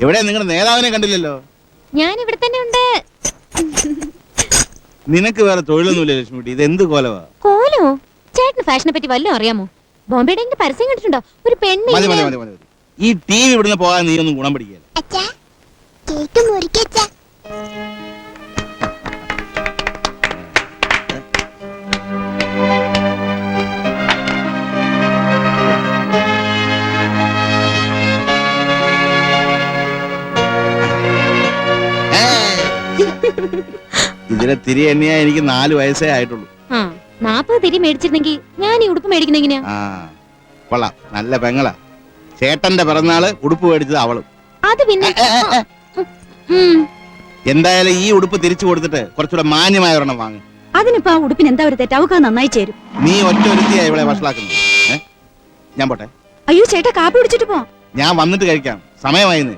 എവിടെ നിങ്ങളുടെ നേതാവിനെ കണ്ടില്ലല്ലോ? ഞാൻ ഇവിടെ തന്നെ ഉണ്ട്. നിനക്ക് വേറെ തൊഴിലൊന്നുമില്ല ലക്ഷ്മിക്കുട്ടി, ഇത് എന്ത് കോലവാ? കോലോ? ചേട്ടന് ഫാഷനെ പറ്റി വല്ലതും അറിയാമോ? ബോംബെയുടെ പരസ്യം കണ്ടിട്ടുണ്ടോ? ഒരു പെണ്ണ് മതി മതി മതി മതി. ഈ ടി വി ഇവിടുന്ന് പോകാൻ നീ ഒന്നും ഗുണം പിടിക്കുക. ഇതിലെ തിരി എണ്ണിയാ എനിക്ക് 4 വയസ്സേ ആയിട്ടുള്ളൂ. 40 തിരി മേടിച്ചിരുന്നെങ്കിൽ ഞാൻ ഈ ഉടുപ്പ് മേടിക്കുന്ന എങ്ങനെയാ? കൊള്ളാം, നല്ല പെങ്ങളാ. ചേട്ടന്റെ പിറന്നാള് ഉടുപ്പ് മേടിച്ചത് അവളും. അത് പിന്നെ എന്തായാലും ഈ ഉടുപ്പ് തിരിച്ചു കൊടുത്തിട്ട് കുറച്ചുകൂടെ മാന്യമായ ഒരെണ്ണം വാങ്ങും. അതിനിപ്പോ ആ ഉടുപ്പിന് എന്താ ഒരു തെറ്റാവുക? നന്നായി ചേരും. നീ ഒറ്റ ഒരുത്തിയാ ഇവിടെ വഷളാക്കുന്നത്. ഞാൻ പോട്ടെ. അയ്യോ ചേട്ടാ, കാപ്പി കുടിച്ചിട്ട് പോ. ഞാൻ വന്നിട്ട് കഴിക്കാം, സമയമായിന്ന്.